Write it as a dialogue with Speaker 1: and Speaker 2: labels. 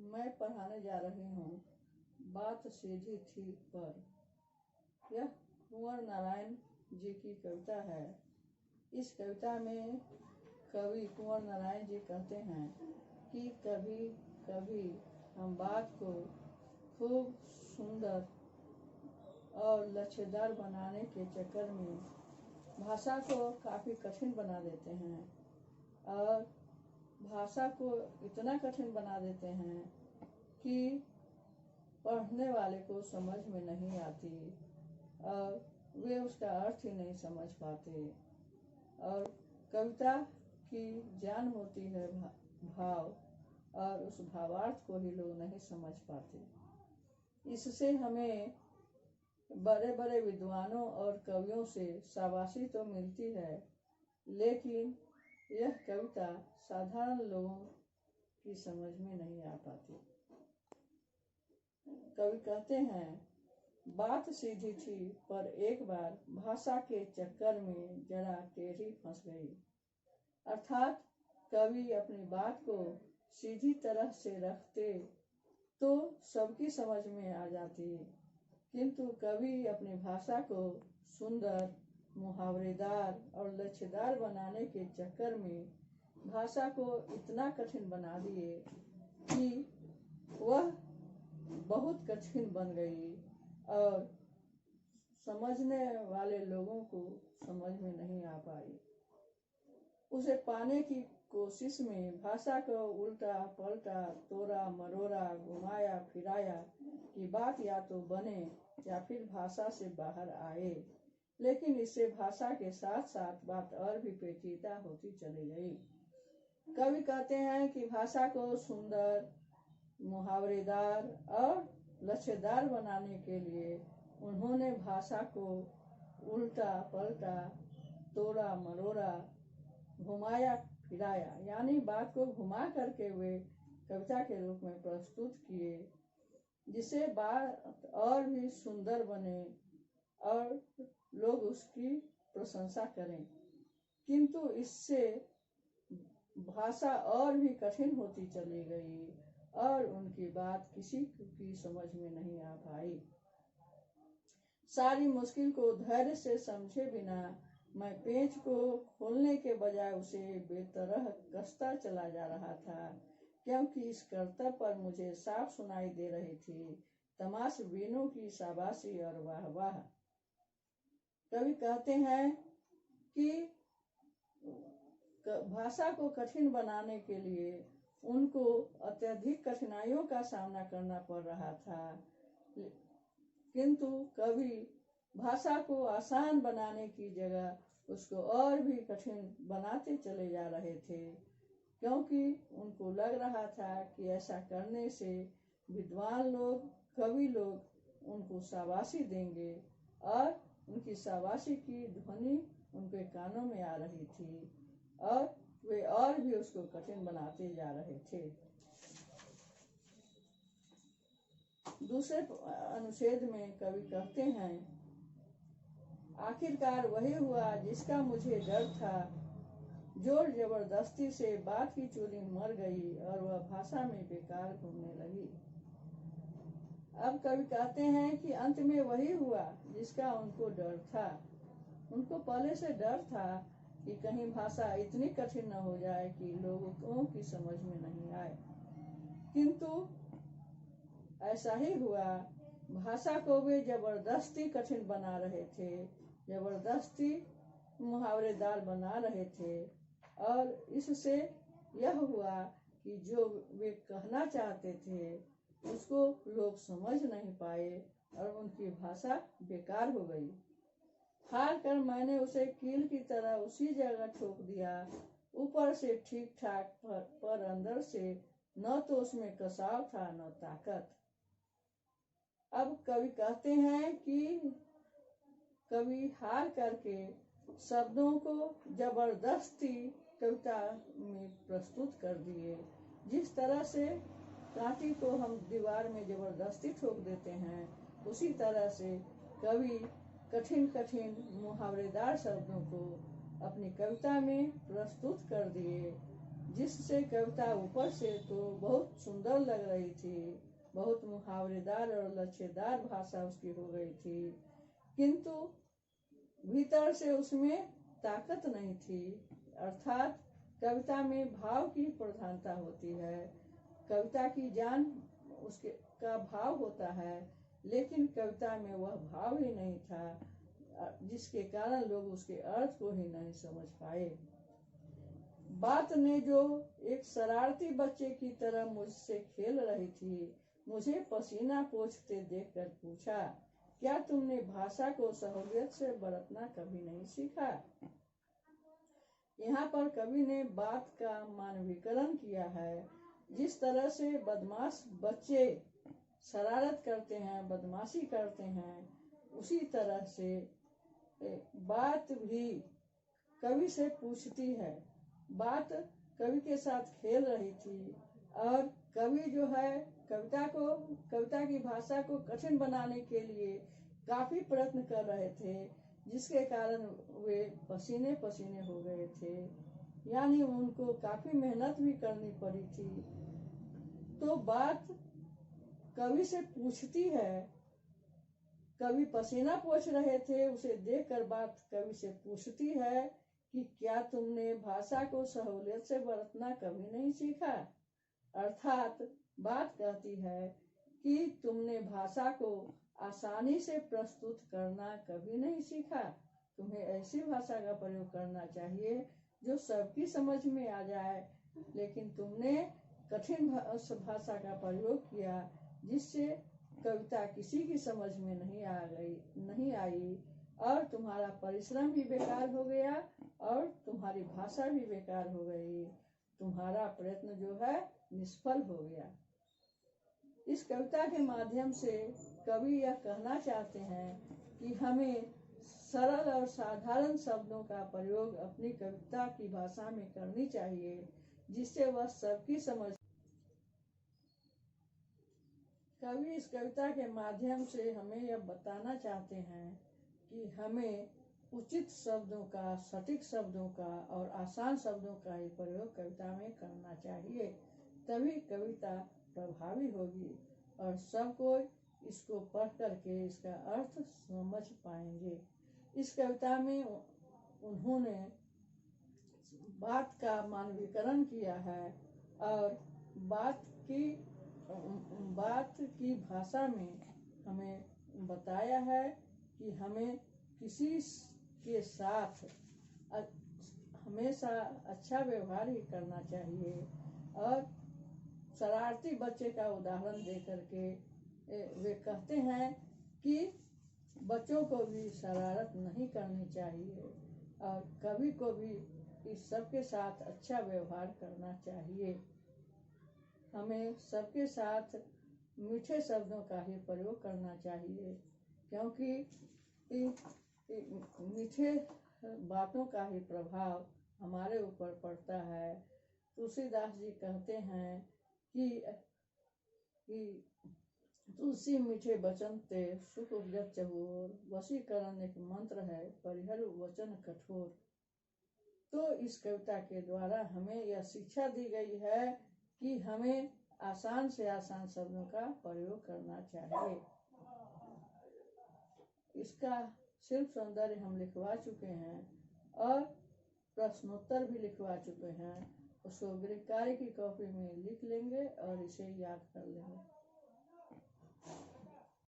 Speaker 1: मैं पढ़ाने जा रही हूँ। बात सीधी थी पर। यह कुंवर नारायण जी की कविता है। इस कविता में कवि कुंवर नारायण जी कहते हैं कि कभी कभी हम बात को खूब सुंदर और लच्छेदार बनाने के चक्कर में भाषा को काफ़ी कठिन बना देते हैं और भाषा को इतना कठिन बना देते हैं कि पढ़ने वाले को समझ में नहीं आती और वे उसका अर्थ ही नहीं समझ पाते। और कविता की जान होती है भाव, और उस भावार्थ को ही लोग नहीं समझ पाते। इससे हमें बड़े बड़े विद्वानों और कवियों से शाबाशी तो मिलती है, लेकिन यह कविता साधारण लोगों की समझ में नहीं आ पाती। कवि कहते हैं, बात सीधी थी पर एक बार भाषा के चक्कर में जरा टेढ़ी फंस गई। अर्थात कवि अपनी बात को सीधी तरह से रखते तो सबकी समझ में आ जाती, किंतु कवि अपनी भाषा को सुंदर, मुहावरेदार और लच्छेदार बनाने के चक्कर में भाषा को इतना कठिन बना दिए कि वह बहुत कठिन बन गई और समझने वाले लोगों को समझ में नहीं आ पाई। उसे पाने की कोशिश में भाषा को उल्टा पलटा, तोड़ा मरोड़ा, घुमाया फिराया कि बात या तो बने या फिर भाषा से बाहर आए, लेकिन इससे भाषा के साथ साथ बात और भी पेचीदा होती चली गई। कवि कहते हैं कि भाषा को सुंदर, मुहावरेदार और लच्छेदार बनाने के लिए उन्होंने भाषा को उल्टा पलटा, तोड़ा मरोड़ा, घुमाया फिराया, यानी बात को घुमा करके वे कविता के रूप में प्रस्तुत किए, जिससे बात और भी सुंदर बने और लोग उसकी प्रशंसा करें, किंतु इससे भाषा और भी कठिन होती चली गई और उनकी बात किसी की समझ में नहीं आ पाई। सारी मुश्किल को धैर्य से समझे बिना मैं पेंच को खोलने के बजाय उसे बेतरह कसता चला जा रहा था, क्योंकि इस कर्तव्य पर मुझे साफ सुनाई दे रही थी तमाशबीनों की शाबाशी और वाह वाह। कवि कहते हैं कि भाषा को कठिन बनाने के लिए उनको अत्यधिक कठिनाइयों का सामना करना पड़ रहा था, किंतु कवि भाषा को आसान बनाने की जगह उसको और भी कठिन बनाते चले जा रहे थे, क्योंकि उनको लग रहा था कि ऐसा करने से विद्वान लोग, कवि लोग उनको शाबाशी देंगे और उनकी शाबाशी की ध्वनि उनके कानों में आ रही थी और वे और भी उसको कठिन बनाते जा रहे थे। दूसरे अनुच्छेद में कवि कहते हैं, आखिरकार वही हुआ जिसका मुझे डर था। जोर जबरदस्ती से बात की चूली मर गई और वह भाषा में बेकार घूमने लगी। अब कवि कहते हैं कि अंत में वही हुआ जिसका उनको डर था। उनको पहले से डर था कि कहीं भाषा इतनी कठिन न हो जाए कि लोगों की समझ में नहीं आए, किंतु ऐसा ही हुआ। भाषा को वे जबरदस्ती कठिन बना रहे थे, जबरदस्ती मुहावरेदार बना रहे थे और इससे यह हुआ कि जो वे कहना चाहते थे उसको लोग समझ नहीं पाए और उनकी भाषा बेकार हो गई। हार कर मैंने उसे कील की तरह उसी जगह ठोक दिया, ऊपर से ठीक ठाक पर अंदर से न तो उसमें कसाव था न ताकत। अब कवि कहते हैं कि कवि हार करके शब्दों को जबरदस्ती कविता में प्रस्तुत कर दिए। जिस तरह से कांटी को हम दीवार में जबरदस्ती ठोक देते हैं, उसी तरह से कवि कठिन कठिन मुहावरेदार शब्दों को अपनी कविता में प्रस्तुत कर दिए जिससे कविता ऊपर से तो बहुत सुंदर लग रही थी, बहुत मुहावरेदार और लच्छेदार भाषा उसकी हो गई थी, किंतु भीतर से उसमें ताकत नहीं थी। अर्थात कविता में भाव की प्रधानता होती है, कविता की जान उसके का भाव होता है, लेकिन कविता में वह भाव ही नहीं था, जिसके कारण लोग उसके अर्थ को ही नहीं समझ पाए। बात ने जो एक शरारती बच्चे की तरह मुझसे खेल रही थी, मुझे पसीना पोंछते देखकर पूछा, क्या तुमने भाषा को सहूलियत से बरतना कभी नहीं सीखा? यहाँ पर कवि ने बात का मानवीकरण किया है। जिस तरह से बदमाश बच्चे शरारत करते हैं, बदमाशी करते हैं, उसी तरह से बात भी कवि से पूछती है। बात कवि के साथ खेल रही थी और कवि जो है कविता की भाषा को कठिन बनाने के लिए काफी प्रयत्न कर रहे थे, जिसके कारण वे पसीने पसीने हो गए थे, यानी उनको काफी मेहनत भी करनी पड़ी थी। तो बात कवि से पूछती है, कवि पसीना पोंछ रहे थे, उसे देखकर बात कवि से पूछती है कि क्या तुमने भाषा को सहूलियत से बरतना कभी नहीं सीखा? अर्थात बात कहती है कि तुमने भाषा को आसानी से प्रस्तुत करना कभी नहीं सीखा। तुम्हें ऐसी भाषा का प्रयोग करना चाहिए जो सबकी समझ में आ जाए, लेकिन तुमने कठिन भाषा का प्रयोग किया, जिससे कविता किसी की समझ में नहीं आई और तुम्हारा परिश्रम भी बेकार हो गया और तुम्हारी भाषा भी बेकार हो गई, तुम्हारा प्रयत्न जो है निष्फल हो गया। इस कविता के माध्यम से कवि यह कहना चाहते हैं कि हमें सरल और साधारण शब्दों का प्रयोग अपनी कविता की भाषा में करनी चाहिए, जिससे वह सबकी समझ। कवि इस कविता के माध्यम से हमें यह बताना चाहते हैं कि हमें उचित शब्दों का, सटीक शब्दों का और आसान शब्दों का ही प्रयोग कविता में करना चाहिए, तभी कविता प्रभावी होगी और सब कोई इसको पढ़ करके इसका अर्थ समझ पाएंगे। इस कविता में उन्होंने बात का मानवीकरण किया है और बात की भाषा में हमें बताया है कि हमें किसी के साथ हमेशा अच्छा व्यवहार ही करना चाहिए। और शरारती बच्चे का उदाहरण दे करके वे कहते हैं कि बच्चों को भी शरारत नहीं करनी चाहिए और कवि को भी इस सबके साथ अच्छा व्यवहार करना चाहिए। हमें सबके साथ मीठे शब्दों का ही प्रयोग करना चाहिए, क्योंकि मीठे बातों का ही प्रभाव हमारे ऊपर पड़ता है। तुलसीदास जी कहते हैं कि तुलसी मीठे वचन ते सुख उपजत चहुर, वशीकरण एक मंत्र है परिहर वचन कठोर। तो इस कविता के द्वारा हमें यह शिक्षा दी गई है कि हमें आसान से आसान शब्दों का प्रयोग करना चाहिए। इसका शिल्प सौंदर्य हम लिखवा चुके हैं और प्रश्नोत्तर भी लिखवा चुके हैं, उसको गृह कार्य की कॉपी में लिख लेंगे और इसे याद कर लेंगे।